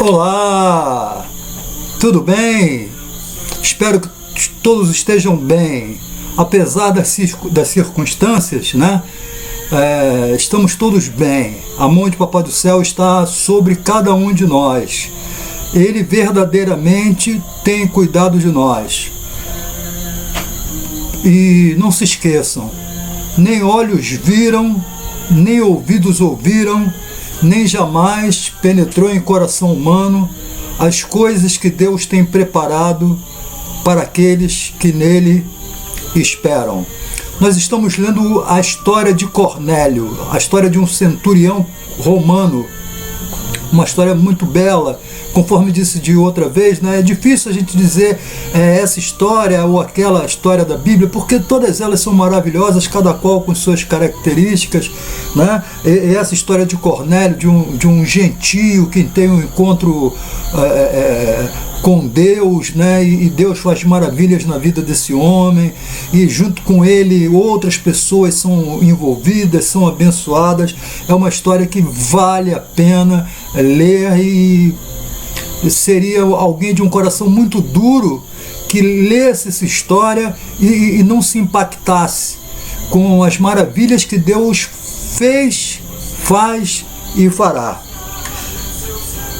Olá, tudo bem? Espero que todos estejam bem, apesar das circunstâncias, né? Estamos todos bem. A mão de Papai do Céu está sobre cada um de nós. Ele verdadeiramente tem cuidado de nós. E não se esqueçam, nem olhos viram, nem ouvidos ouviram, nem jamais penetrou em coração humano as coisas que Deus tem preparado para aqueles que nele esperam. Nós estamos lendo a história de Cornélio, a história de um centurião romano, uma história muito bela. Conforme disse de outra vez, né, é difícil a gente dizer essa história ou aquela história da Bíblia, porque todas elas são maravilhosas, cada qual com suas características, né? E essa história de Cornélio, de um gentio que tem um encontro com Deus, né? E Deus faz maravilhas na vida desse homem, e junto com ele outras pessoas são envolvidas, são abençoadas. É uma história que vale a pena ler, e seria alguém de um coração muito duro que lesse essa história e não se impactasse com as maravilhas que Deus fez, faz e fará.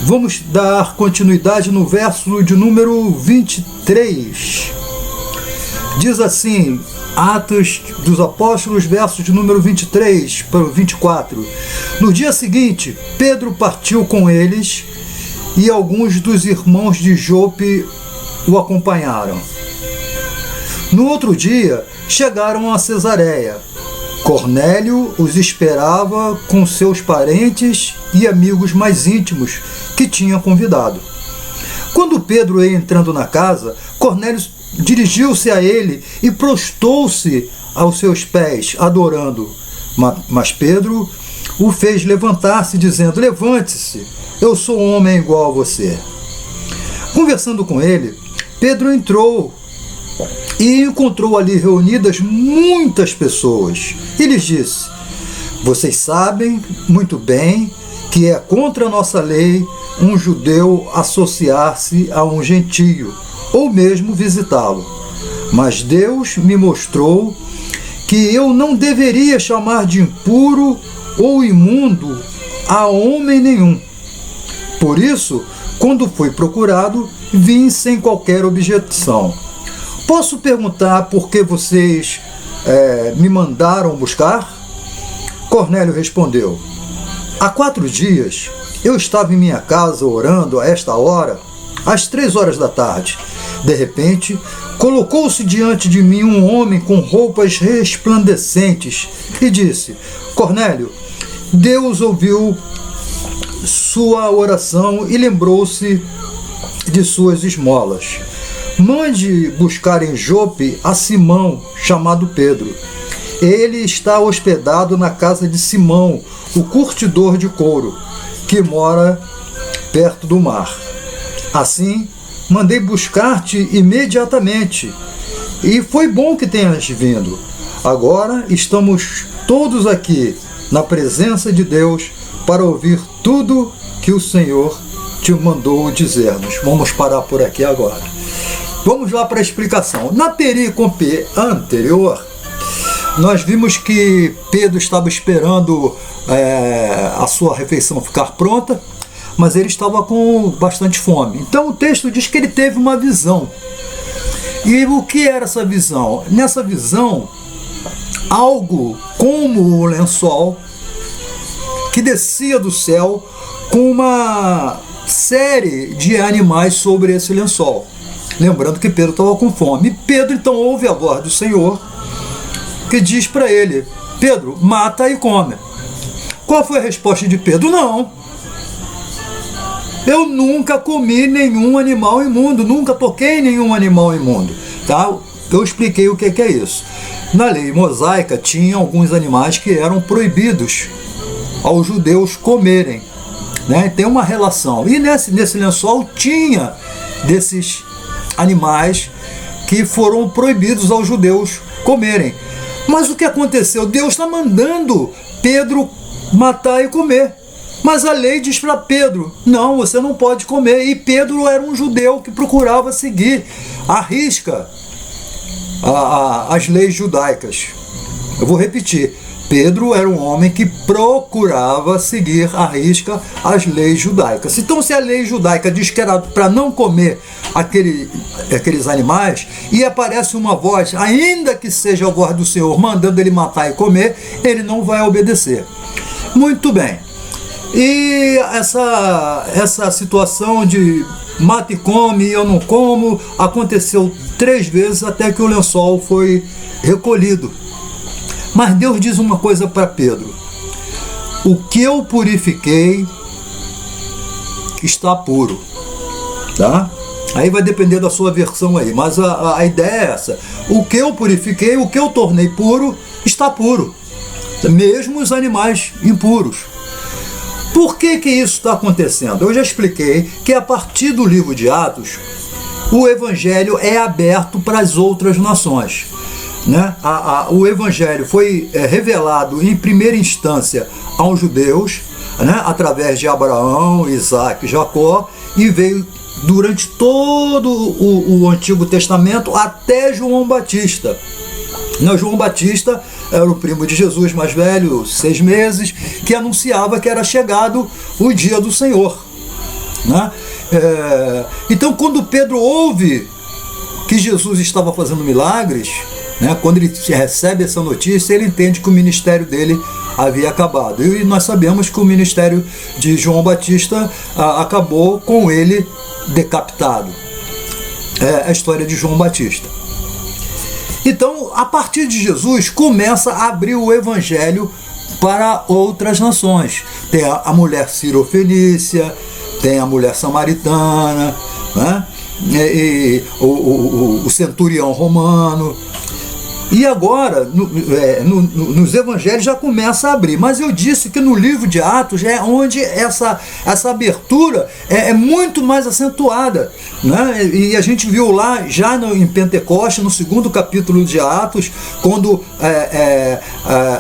Vamos dar continuidade no verso de número 23. Diz assim, Atos dos Apóstolos, versos de número 23 para o 24. No dia seguinte, Pedro partiu com eles, e alguns dos irmãos de Jope o acompanharam. No outro dia, chegaram a Cesareia. Cornélio os esperava com seus parentes e amigos mais íntimos que tinha convidado. Quando Pedro ia entrando na casa, Cornélio dirigiu-se a ele e prostou-se aos seus pés, adorando. Mas Pedro o fez levantar-se, dizendo: levante-se, eu sou um homem igual a você. Conversando com ele, Pedro entrou e encontrou ali reunidas muitas pessoas. E lhes disse: vocês sabem muito bem que é contra a nossa lei um judeu associar-se a um gentio, ou mesmo visitá-lo. Mas Deus me mostrou que eu não deveria chamar de impuro ou imundo a homem nenhum. Por isso, quando fui procurado, vim sem qualquer objeção. Posso perguntar por que vocês me mandaram buscar? Cornélio respondeu: há 4 dias eu estava em minha casa orando a esta hora, às 3 horas da tarde. De repente, colocou-se diante de mim um homem com roupas resplandecentes e disse: Cornélio, Deus ouviu sua oração e lembrou-se de suas esmolas. Mande buscar em Jope a Simão, chamado Pedro. Ele está hospedado na casa de Simão, o curtidor de couro, que mora perto do mar. Assim, mandei buscar-te imediatamente, e foi bom que tenhas vindo. Agora estamos todos aqui na presença de Deus para ouvir tudo que o Senhor te mandou dizer-nos. Vamos parar por aqui agora. Vamos lá para a explicação. Na perícope anterior, nós vimos que Pedro estava esperando a sua refeição ficar pronta, mas ele estava com bastante fome. Então o texto diz que ele teve uma visão. E o que era essa visão? Nessa visão, algo como um lençol que descia do céu com uma série de animais sobre esse lençol. Lembrando que Pedro estava com fome. E Pedro então ouve a voz do Senhor, que diz para ele: Pedro, mata e come. Qual foi a resposta de Pedro? Não, eu nunca comi nenhum animal imundo, nunca toquei nenhum animal imundo. Tá? Eu expliquei o que é isso. Na lei mosaica tinha alguns animais que eram proibidos aos judeus comerem, né? Tem uma relação. E nesse lençol tinha desses animais que foram proibidos aos judeus comerem. Mas o que aconteceu? Deus está mandando Pedro matar e comer. Mas a lei diz para Pedro, não, você não pode comer. E Pedro era um judeu que procurava seguir à risca as leis judaicas. Eu vou repetir. Pedro era um homem que procurava seguir à risca as leis judaicas. Então, se a lei judaica diz que era para não comer aqueles animais, e aparece uma voz, ainda que seja a voz do Senhor, mandando ele matar e comer, ele não vai obedecer. Muito bem. E essa situação de mata e come e eu não como aconteceu 3 vezes até que o lençol foi recolhido. Mas Deus diz uma coisa para Pedro: o que eu purifiquei está puro. Tá? Aí vai depender da sua versão aí, mas a ideia é essa: o que eu purifiquei, o que eu tornei puro, está puro. Mesmo os animais impuros. Por que isso está acontecendo? Eu já expliquei que a partir do livro de Atos, o Evangelho é aberto para as outras nações. Né? O Evangelho foi revelado em primeira instância aos judeus, né? Através de Abraão, Isaac e Jacó, e veio durante todo o Antigo Testamento até João Batista. João Batista era o primo de Jesus mais velho, 6 meses, que anunciava que era chegado o dia do Senhor. Né? Então, quando Pedro ouve que Jesus estava fazendo milagres, né, quando ele recebe essa notícia, ele entende que o ministério dele havia acabado. E nós sabemos que o ministério de João Batista acabou com ele decapitado. É a história de João Batista. Então, a partir de Jesus, começa a abrir o Evangelho para outras nações. Tem a mulher Cirofenícia, tem a mulher samaritana, né? O centurião romano. E agora, nos evangelhos já começa a abrir. Mas eu disse que no livro de Atos é onde essa abertura é muito mais acentuada. Né? E a gente viu lá, já em Pentecostes, no 2º capítulo de Atos, quando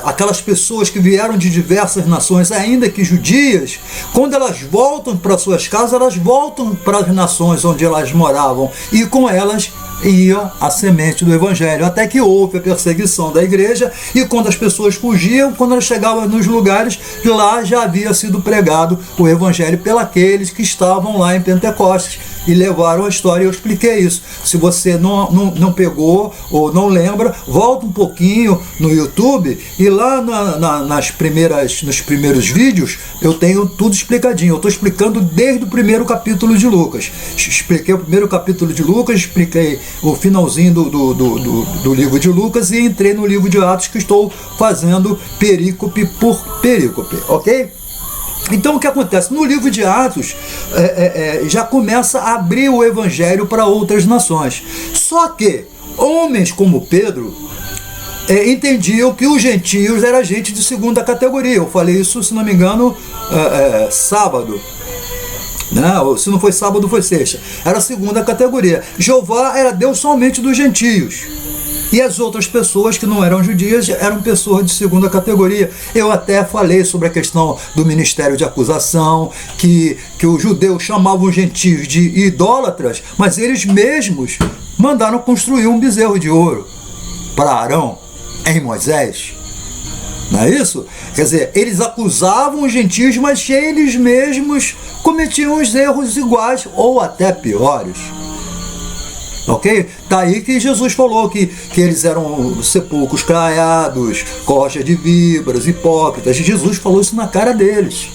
aquelas pessoas que vieram de diversas nações, ainda que judias, quando elas voltam para suas casas, elas voltam para as nações onde elas moravam. E com elas ia a semente do Evangelho, até que houve a perseguição da igreja, e quando as pessoas fugiam, quando elas chegavam nos lugares, lá já havia sido pregado o Evangelho pelos que estavam lá em Pentecostes e levaram a história. Eu expliquei isso. Se você não pegou ou não lembra, volta um pouquinho no YouTube, e lá nos primeiros vídeos eu tenho tudo explicadinho. Eu estou explicando desde o 1º capítulo de Lucas. Expliquei o 1º capítulo de Lucas, expliquei o finalzinho do livro de Lucas, e entrei no livro de Atos, que estou fazendo perícope por perícope, ok? Então o que acontece? No livro de Atos já começa a abrir o Evangelho para outras nações. Só que homens como Pedro entendiam que os gentios eram gente de 2ª categoria. Eu falei isso, se não me engano, sábado. Não, se não foi sábado, foi sexta. Era a 2ª categoria. Jeová era Deus somente dos gentios. E as outras pessoas que não eram judias eram pessoas de 2ª categoria. Eu até falei sobre a questão do ministério de acusação, que os judeus chamavam os gentios de idólatras, mas eles mesmos mandaram construir um bezerro de ouro para Arão, em Moisés. Não é isso? Quer dizer, eles acusavam os gentios, mas eles mesmos cometiam os erros iguais ou até piores. Ok? Tá aí que Jesus falou que eles eram sepulcros caiados, coxas de víboras, hipócritas. Jesus falou isso na cara deles.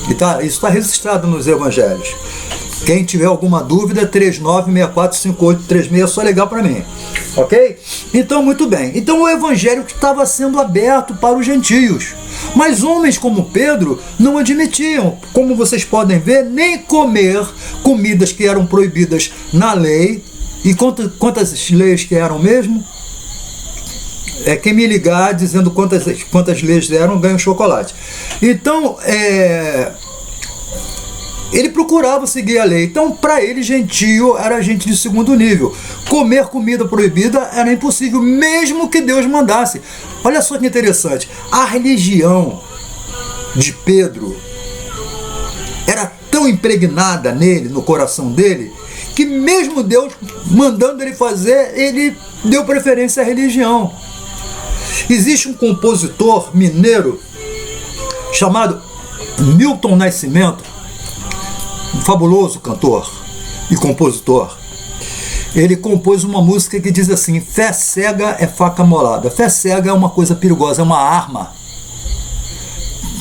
E isso está registrado nos evangelhos. Quem tiver alguma dúvida, 39645836, só ligar para mim. Ok? Então, muito bem. Então, o evangelho que estava sendo aberto para os gentios. Mas homens como Pedro não admitiam, como vocês podem ver, nem comer comidas que eram proibidas na lei. E quantas leis que eram mesmo? Quem me ligar dizendo quantas leis eram, ganha um chocolate. Então, ele procurava seguir a lei. Então, para ele, gentio era gente de 2º nível. Comer comida proibida era impossível, mesmo que Deus mandasse. Olha só que interessante. A religião de Pedro era tão impregnada nele, no coração dele, que mesmo Deus mandando ele fazer, ele deu preferência à religião. Existe um compositor mineiro chamado Milton Nascimento, um fabuloso cantor e compositor. Ele compôs uma música que diz assim: fé cega é faca molada. Fé cega é uma coisa perigosa, é uma arma.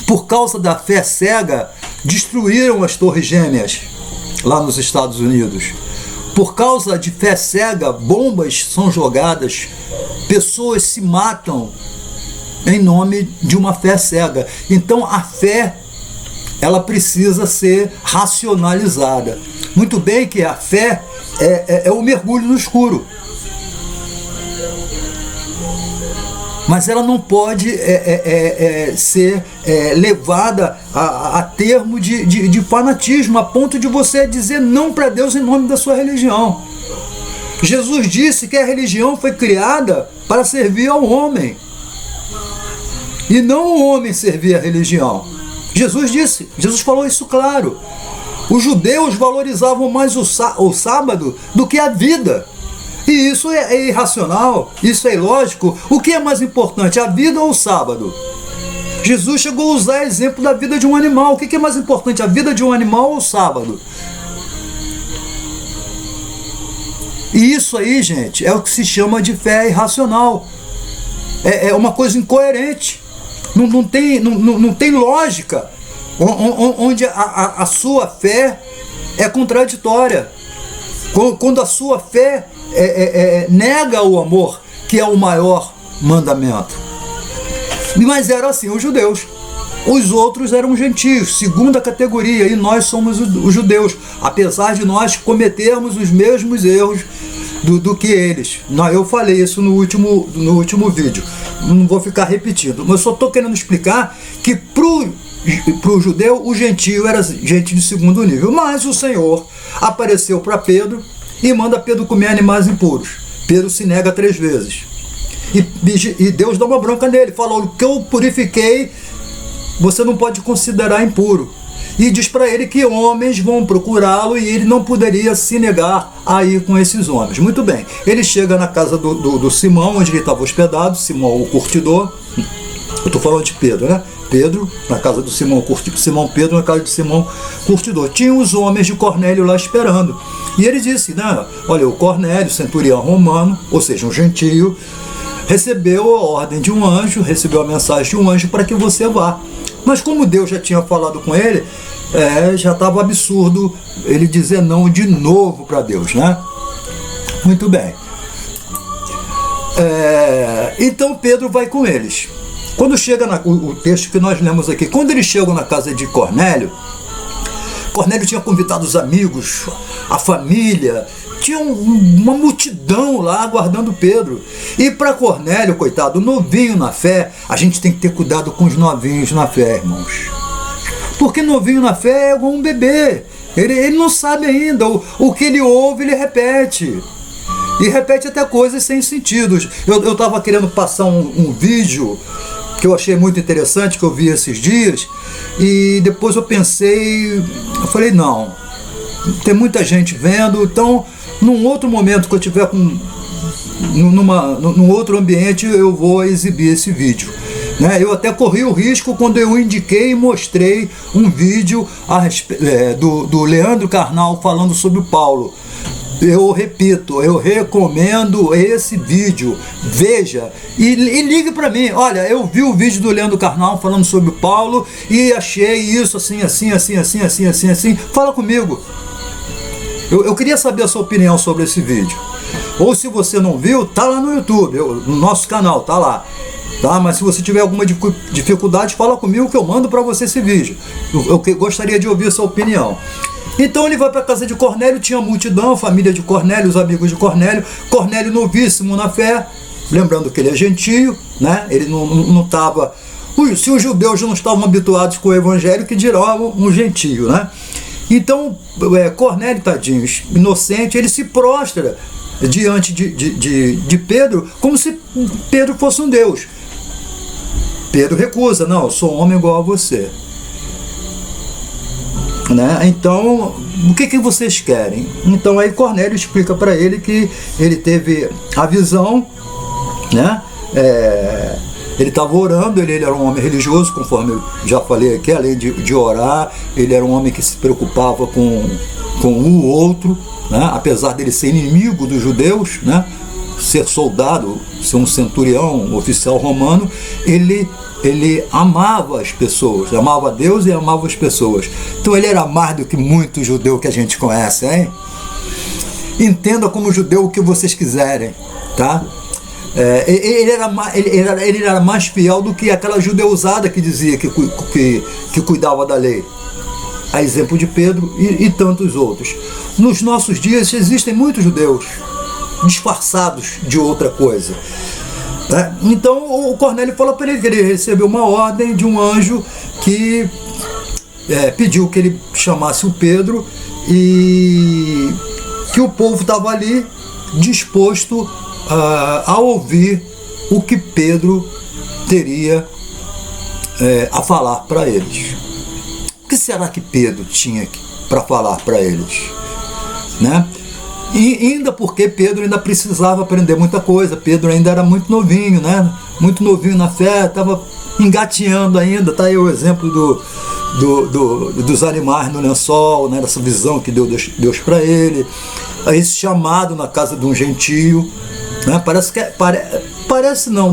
Por causa da fé cega, destruíram as Torres Gêmeas lá nos Estados Unidos. Por causa de fé cega, bombas são jogadas, pessoas se matam em nome de uma fé cega. Então a fé, ela precisa ser racionalizada. Muito bem que a fé é o mergulho no escuro. Mas ela não pode ser levada a termo de fanatismo, a ponto de você dizer não para Deus em nome da sua religião. Jesus disse que a religião foi criada para servir ao homem, e não o homem servir a religião. Jesus falou isso claro. Os judeus valorizavam mais o sábado do que a vida. E isso é irracional, isso é ilógico. O que é mais importante, a vida ou o sábado? Jesus chegou a usar exemplo da vida de um animal. O que é mais importante, a vida de um animal ou o sábado? E isso aí, gente, é o que se chama de fé irracional. É uma coisa incoerente. Não tem lógica, onde a sua fé é contraditória. Quando a sua fé nega o amor, que é o maior mandamento. Mas era assim os judeus. Os outros eram gentios, segunda categoria, e nós somos os judeus, apesar de nós cometermos os mesmos erros do que eles. Eu falei isso no último vídeo, não vou ficar repetindo, mas só estou querendo explicar que para o judeu, o gentio era gente de segundo nível. Mas o Senhor apareceu para Pedro e manda Pedro comer animais impuros. Pedro se nega 3 vezes. E Deus dá uma bronca nele, falou: o que eu purifiquei, você não pode considerar impuro. E diz para ele que homens vão procurá-lo e ele não poderia se negar a ir com esses homens. Muito bem, ele chega na casa do Simão, onde ele estava hospedado, Simão o curtidor. Eu estou falando de Pedro, né? Pedro na casa do Simão Pedro na casa de Simão curtidor. Tinha os homens de Cornélio lá esperando. E ele disse, né, olha, o Cornélio, centurião romano, ou seja, um gentio, recebeu a ordem de um anjo, recebeu a mensagem de um anjo para que você vá. Mas como Deus já tinha falado com ele, já estava absurdo ele dizer não de novo para Deus, né? Muito bem. Então Pedro vai com eles. Quando chega o texto que nós lemos aqui, quando eles chegam na casa de Cornélio, Cornélio tinha convidado os amigos, a família, tinha uma multidão lá aguardando Pedro. E para Cornélio, coitado, novinho na fé, a gente tem que ter cuidado com os novinhos na fé, irmãos. Porque novinho na fé é igual um bebê. Ele não sabe ainda. O que ele ouve, ele repete. E repete até coisas sem sentido. Eu estava querendo passar um vídeo que eu achei muito interessante, que eu vi esses dias, e depois eu falei, não, tem muita gente vendo, então num outro momento que eu tiver num outro ambiente, eu vou exibir esse vídeo. Né? Eu até corri o risco quando eu indiquei e mostrei um vídeo do Leandro Carnal falando sobre o Paulo. Eu repito, eu recomendo esse vídeo, veja e ligue para mim. Olha, eu vi o vídeo do Leandro Carnal falando sobre o Paulo e achei isso assim. Fala comigo. Eu queria saber a sua opinião sobre esse vídeo. Ou se você não viu, tá lá no YouTube, no nosso canal, tá lá. Tá? Mas se você tiver alguma dificuldade, fala comigo que eu mando para você esse vídeo. Eu gostaria de ouvir a sua opinião. Então ele vai para a casa de Cornélio, tinha multidão, a família de Cornélio, os amigos de Cornélio. Cornélio novíssimo na fé, lembrando que ele é gentio, né? Ele não estava... Se os judeus não estavam habituados com o evangelho, que dirá um gentio, né? Então, Cornélio, tadinho, inocente, ele se prostra diante de Pedro, como se Pedro fosse um Deus. Pedro recusa, não, eu sou um homem igual a você. né? Então, o que vocês querem? Então aí Cornélio explica para ele que ele teve a visão, né? Ele estava orando, ele era um homem religioso, conforme eu já falei aqui, além de orar, ele era um homem que se preocupava com o outro, né? Apesar dele ser inimigo dos judeus, né? Ser soldado, ser um centurião, um oficial romano, ele amava as pessoas, amava a Deus e amava as pessoas. Então ele era mais do que muito judeu que a gente conhece, hein? Entenda como judeu o que vocês quiserem, tá? Ele era mais fiel do que aquela judeusada que dizia que cuidava da lei. A exemplo de Pedro e tantos outros. Nos nossos dias existem muitos judeus disfarçados de outra coisa. Então o Cornélio fala para ele que ele recebeu uma ordem de um anjo que pediu que ele chamasse o Pedro e que o povo estava ali disposto a ouvir o que Pedro teria a falar para eles. O que será que Pedro tinha para falar para eles? Né? E ainda porque Pedro ainda precisava aprender muita coisa. Pedro ainda era muito novinho, né? Muito novinho na fé, estava engateando ainda. Tá aí o exemplo dos animais no lençol, né? Dessa visão que deu Deus para ele. Aí esse chamado na casa de um gentio, né? Parece não,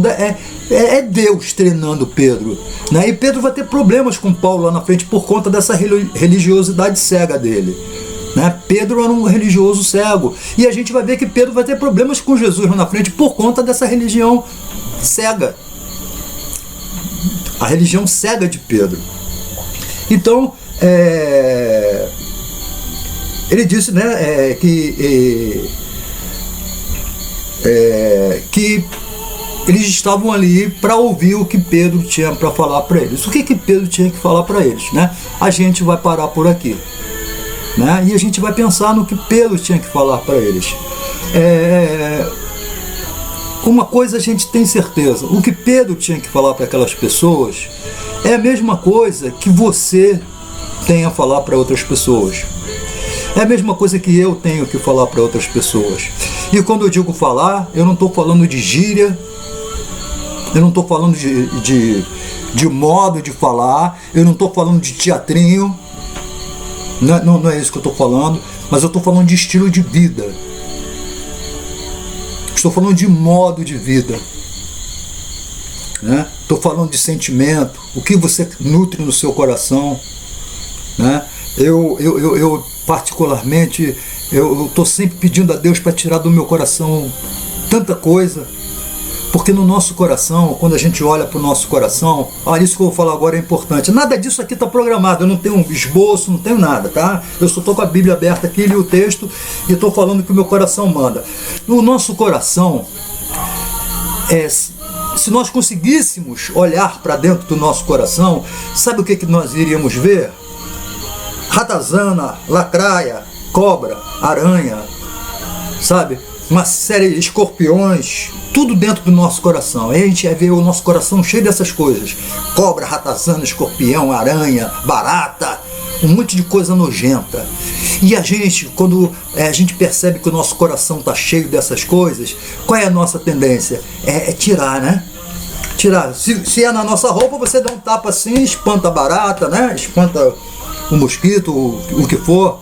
é Deus treinando Pedro, né? E Pedro vai ter problemas com Paulo lá na frente por conta dessa religiosidade cega dele. Né? Pedro era um religioso cego. E a gente vai ver que Pedro vai ter problemas com Jesus lá na frente por conta dessa religião cega. A religião cega de Pedro. Então, ele disse, né, que eles estavam ali para ouvir o que Pedro tinha para falar para eles. O que Pedro tinha que falar para eles? Né? A gente vai parar por aqui. Né? E a gente vai pensar no que Pedro tinha que falar para eles. Uma coisa a gente tem certeza: o que Pedro tinha que falar para aquelas pessoas é a mesma coisa que você tem a falar para outras pessoas. É a mesma coisa que eu tenho que falar para outras pessoas. E quando eu digo falar, eu não estou falando de gíria, eu não estou falando de modo de falar, eu não estou falando de teatrinho. Não é isso que eu estou falando, mas eu estou falando de estilo de vida. Estou falando de modo de vida. Né? Estou falando de sentimento, o que você nutre no seu coração. Né? Eu particularmente, eu estou sempre pedindo a Deus para tirar do meu coração tanta coisa. Porque no nosso coração, quando a gente olha para o nosso coração, isso que eu vou falar agora é importante. Nada disso aqui está programado, eu não tenho um esboço, não tenho nada, tá? Eu só estou com a Bíblia aberta aqui, li o texto e estou falando o que o meu coração manda. No nosso coração, se nós conseguíssemos olhar para dentro do nosso coração, sabe o que nós iríamos ver? Ratazana, lacraia, cobra, aranha, sabe? Uma série de escorpiões, tudo dentro do nosso coração. Aí a gente vai ver o nosso coração cheio dessas coisas. Cobra, ratazana, escorpião, aranha, barata, um monte de coisa nojenta. E a gente, quando a gente percebe que o nosso coração está cheio dessas coisas, qual é a nossa tendência? É tirar, né? Tirar. Se é na nossa roupa, você dá um tapa assim, espanta a barata, né? Espanta o mosquito, o que for,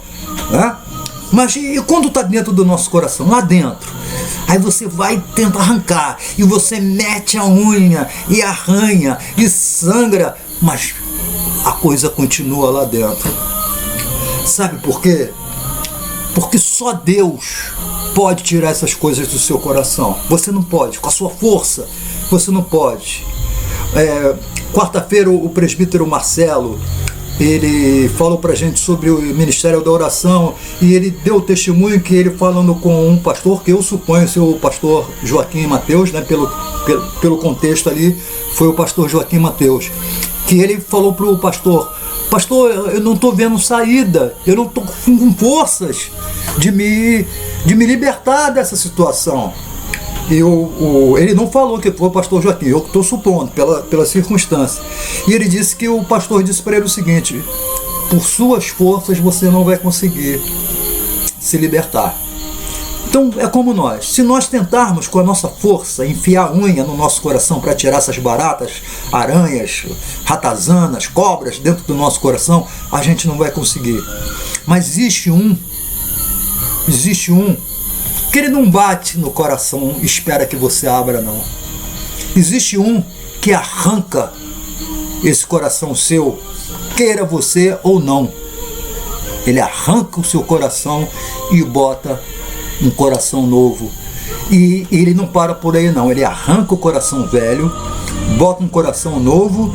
né? Mas e quando está dentro do nosso coração, lá dentro? Aí você vai tentar arrancar, e você mete a unha, e arranha, e sangra, mas a coisa continua lá dentro. Sabe por quê? Porque só Deus pode tirar essas coisas do seu coração. Você não pode, com a sua força, você não pode. Quarta-feira o presbítero Marcelo, ele falou pra gente sobre o Ministério da Oração, e ele deu o testemunho que ele, falando com um pastor, que eu suponho ser o pastor Joaquim Mateus, né, pelo contexto ali, foi o pastor Joaquim Mateus, que ele falou pro pastor: pastor, eu não estou vendo saída, eu não estou com forças de me libertar dessa situação. Ele não falou que foi o pastor Joaquim, eu estou supondo, pela circunstância. E ele disse que o pastor disse para ele o seguinte: por suas forças você não vai conseguir se libertar. Então é como nós, se nós tentarmos com a nossa força enfiar a unha no nosso coração para tirar essas baratas, aranhas, ratazanas, cobras dentro do nosso coração, a gente não vai conseguir. Mas existe um que ele não bate no coração e espera que você abra, não. Existe um que arranca esse coração seu, queira você ou não. Ele arranca o seu coração e bota um coração novo. E ele não para por aí não, ele arranca o coração velho, bota um coração novo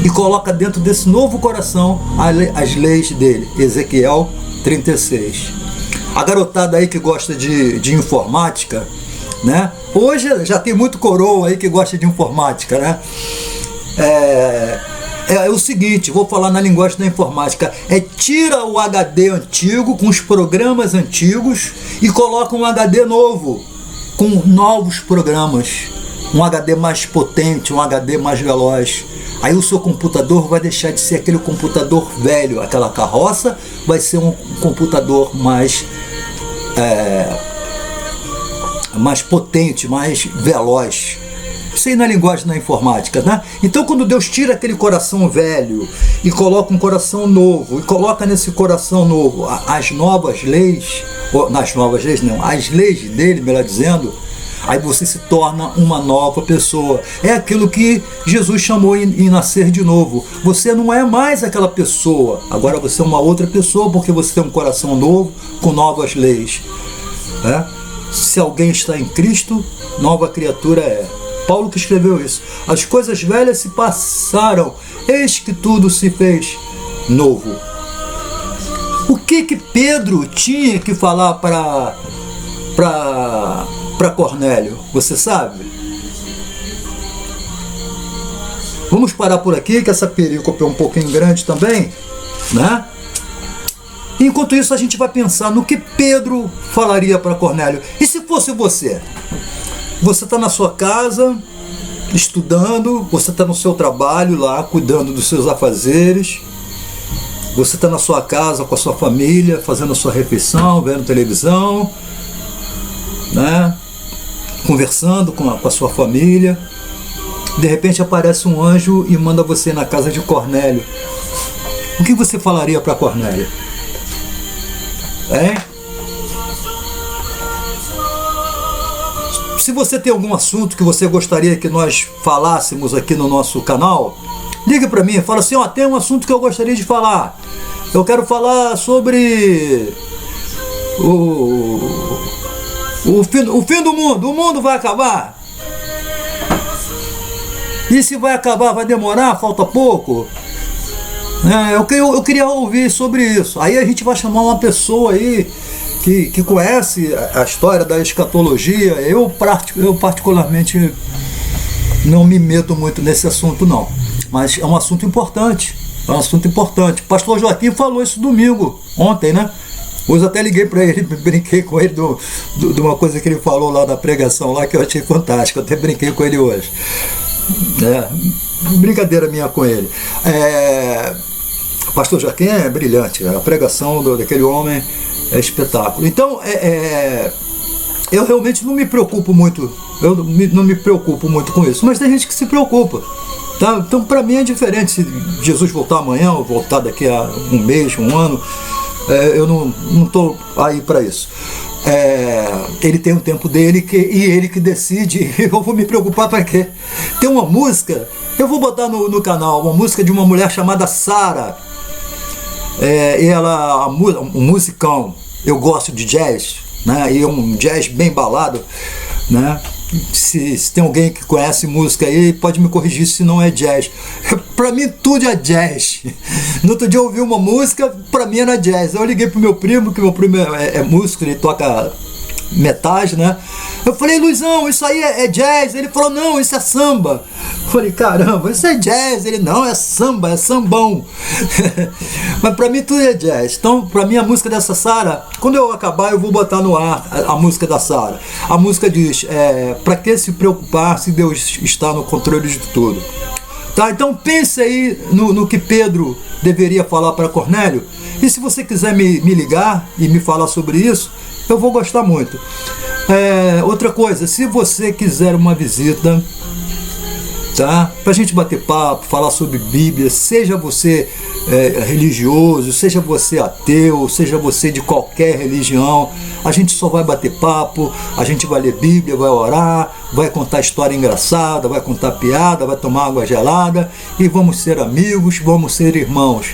e coloca dentro desse novo coração as leis dele. Ezequiel 36. A garotada aí que gosta de informática, né? Hoje já tem muito coroa aí que gosta de informática, né? É o seguinte, vou falar na linguagem da informática, tira o HD antigo com os programas antigos e coloca um HD novo, com novos programas, um HD mais potente, um HD mais veloz. Aí o seu computador vai deixar de ser aquele computador velho, aquela carroça, vai ser um computador mais potente, mais veloz. Isso aí na linguagem da informática, né? Então quando Deus tira aquele coração velho e coloca um coração novo, e coloca nesse coração novo as novas leis, as leis dele, melhor dizendo, aí você se torna uma nova pessoa. É aquilo que Jesus chamou em nascer de novo. Você não é mais aquela pessoa, agora você é uma outra pessoa, porque você tem um coração novo, com novas leis. Se alguém está em Cristo, nova criatura é. Paulo que escreveu isso. As coisas velhas se passaram, eis que tudo se fez novo. O que Pedro tinha que falar para Cornélio? Você sabe? Vamos parar por aqui, que essa perícope é um pouquinho grande também, né? Enquanto isso, a gente vai pensar no que Pedro falaria para Cornélio. E se fosse você? Você está na sua casa, estudando, você está no seu trabalho lá, cuidando dos seus afazeres, você está na sua casa com a sua família, fazendo a sua refeição, vendo televisão, né? Conversando com a sua família. De repente aparece um anjo e manda você na casa de Cornélio. O que você falaria para Cornélio? Se você tem algum assunto que você gostaria que nós falássemos aqui no nosso canal, ligue para mim, fala assim, tem um assunto que eu gostaria de falar. Eu quero falar sobre o fim do mundo. O mundo vai acabar. E se vai acabar, vai demorar, falta pouco. Eu queria ouvir sobre isso. Aí a gente vai chamar uma pessoa aí que conhece a história da escatologia. Eu particularmente não me meto muito nesse assunto não, mas é um assunto importante. Pastor Joaquim falou isso ontem, né? Hoje até liguei para ele, brinquei com ele de uma coisa que ele falou lá na pregação lá, que eu achei fantástico. Eu até brinquei com ele hoje. Brincadeira minha com ele. Pastor Joaquim é brilhante, a pregação daquele homem é espetáculo. Então, eu realmente não me preocupo muito, com isso, mas tem gente que se preocupa. Tá? Então, para mim é diferente se Jesus voltar amanhã ou voltar daqui a um mês, um ano. Eu não estou aí para isso. Ele tem um tempo dele e ele que decide. Eu vou me preocupar para quê? Tem uma música, eu vou botar no canal, uma música de uma mulher chamada Sara. E ela, um musicão. Eu gosto de jazz, né? E é um jazz bem balado, né? Se tem alguém que conhece música aí, pode me corrigir se não é jazz. Pra mim tudo é jazz. No outro dia eu ouvi uma música, pra mim era jazz. Eu liguei pro meu primo, que meu primo é músico, ele toca metais, né? Eu falei, Luizão, isso aí é jazz? Ele falou, não, isso é samba. Eu falei, caramba, isso é jazz? Ele, não, é samba, é sambão. Mas pra mim tudo é jazz. Então, pra mim a música dessa Sara, quando eu acabar eu vou botar no ar a música da Sara. A música diz, pra que se preocupar se Deus está no controle de tudo? Tá? Então pense aí no que Pedro deveria falar para Cornélio. E se você quiser me ligar e me falar sobre isso, eu vou gostar muito. Outra coisa, se você quiser uma visita, tá? Pra gente bater papo, falar sobre Bíblia, seja você religioso, seja você ateu, seja você de qualquer religião, a gente só vai bater papo, a gente vai ler Bíblia, vai orar, vai contar história engraçada, vai contar piada, vai tomar água gelada e vamos ser amigos, vamos ser irmãos.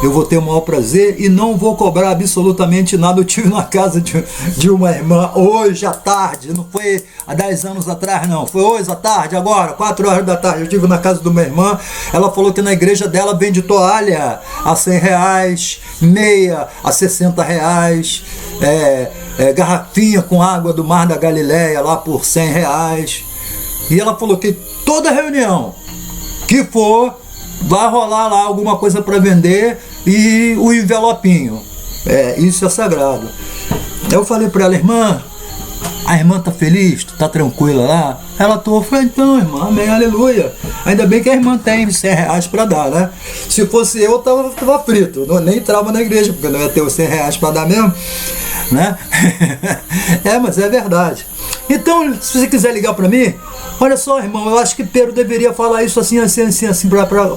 Eu vou ter o maior prazer e não vou cobrar absolutamente nada. Eu estive na casa de uma irmã hoje à tarde, não foi há 10 anos atrás não, foi hoje à tarde, agora, 4 horas da tarde, eu estive na casa de uma irmã, ela falou que na igreja dela vende toalha a R$100, meia a R$60, garrafinha com água do Mar da Galileia lá por R$100, e ela falou que toda reunião que for, vai rolar lá alguma coisa para vender e o envelopinho. Isso é sagrado. Eu falei para ela, irmã, a irmã tá feliz? Tu tá tranquila lá? Ela tô. Eu falei, então, irmã, amém, aleluia. Ainda bem que a irmã tem R$100 para dar, né? Se fosse eu tava frito. Nem entrava na igreja, porque não ia ter os R$100 para dar mesmo, né? Mas é verdade. Então, se você quiser ligar para mim, olha só, irmão, eu acho que Pedro deveria falar isso assim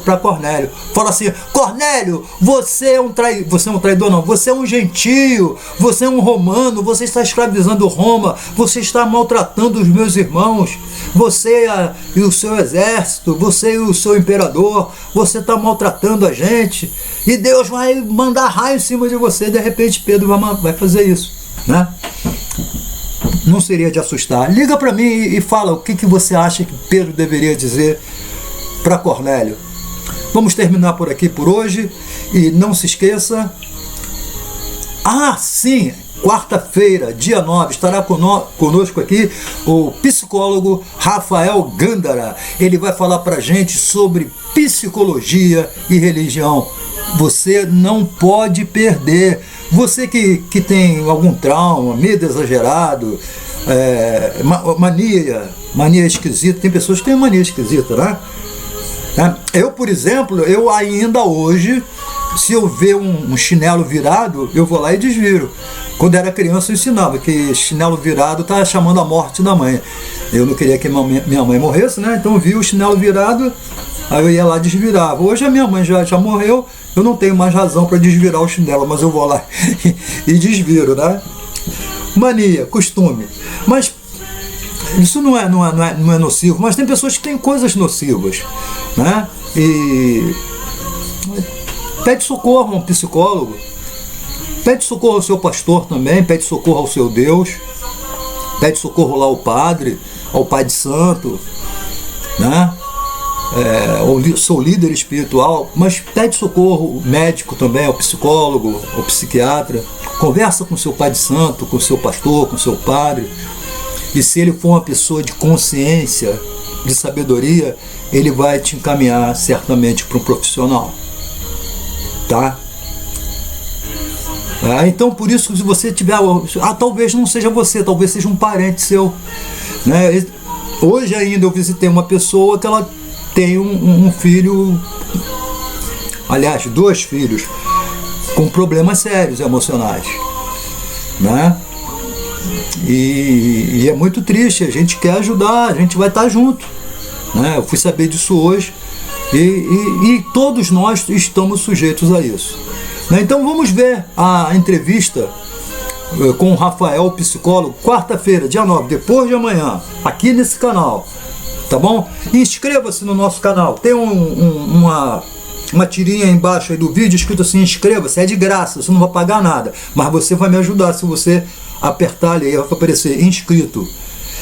para Cornélio. Fala assim, Cornélio, você é um traidor não, você é um gentio, você é um romano, você está escravizando Roma, você está maltratando os meus irmãos, você e o seu exército, você e o seu imperador, você está maltratando a gente, e Deus vai mandar raio em cima de você. De repente Pedro vai fazer isso, né? Não seria de assustar. Liga para mim e fala o que você acha que Pedro deveria dizer para Cornélio. Vamos terminar por aqui por hoje. E não se esqueça. Sim! Quarta-feira, dia 9, estará conosco aqui o psicólogo Rafael Gândara. Ele vai falar para a gente sobre psicologia e religião. Você não pode perder. Você que tem algum trauma, medo exagerado, mania esquisita, tem pessoas que têm mania esquisita, né? Eu, por exemplo, eu ainda hoje, se eu ver um chinelo virado, eu vou lá e desviro. Quando era criança eu ensinava que chinelo virado está chamando a morte da mãe. Eu não queria que minha mãe morresse, né? Então eu vi o chinelo virado, aí eu ia lá e desvirava. Hoje a minha mãe já morreu, eu não tenho mais razão para desvirar o chinelo, mas eu vou lá e desviro, né? Mania, costume. Mas isso não é nocivo, mas tem pessoas que têm coisas nocivas, né? E pede socorro a um psicólogo, pede socorro ao seu pastor também, pede socorro ao seu Deus, pede socorro lá ao padre, ao pai de santo, né? Sou líder espiritual, mas pede socorro médico também, ao psicólogo, ao psiquiatra. Conversa com seu pai de santo, com seu pastor, com seu padre. E se ele for uma pessoa de consciência, de sabedoria, ele vai te encaminhar certamente para um profissional, tá? Então por isso, se você tiver, talvez não seja você, talvez seja um parente seu, né? Hoje ainda eu visitei uma pessoa que ela tem um filho, aliás, 2 filhos, com problemas sérios emocionais, né? E é muito triste, a gente quer ajudar, a gente vai estar junto, né? Eu fui saber disso hoje e todos nós estamos sujeitos a isso, né? Então vamos ver a entrevista com o Rafael, psicólogo, quarta-feira, dia 9, depois de amanhã, aqui nesse canal. Tá bom? Inscreva-se no nosso canal. Tem uma tirinha embaixo aí do vídeo escrito assim, inscreva-se, é de graça, você não vai pagar nada, mas você vai me ajudar se você apertar ali, vai aparecer inscrito.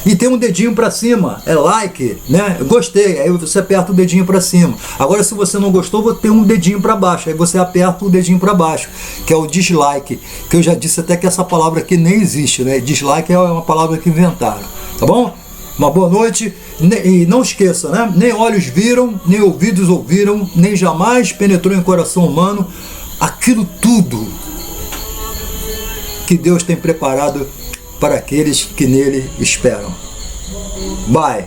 E tem um dedinho para cima, é like, né? Gostei, aí você aperta o dedinho para cima. Agora se você não gostou, vou ter um dedinho para baixo, aí você aperta o dedinho para baixo, que é o dislike, que eu já disse até que essa palavra aqui nem existe, né? Dislike é uma palavra que inventaram, tá bom? Uma boa noite, e não esqueça, né? Nem olhos viram, nem ouvidos ouviram, nem jamais penetrou em coração humano aquilo tudo que Deus tem preparado para aqueles que nele esperam. Bye!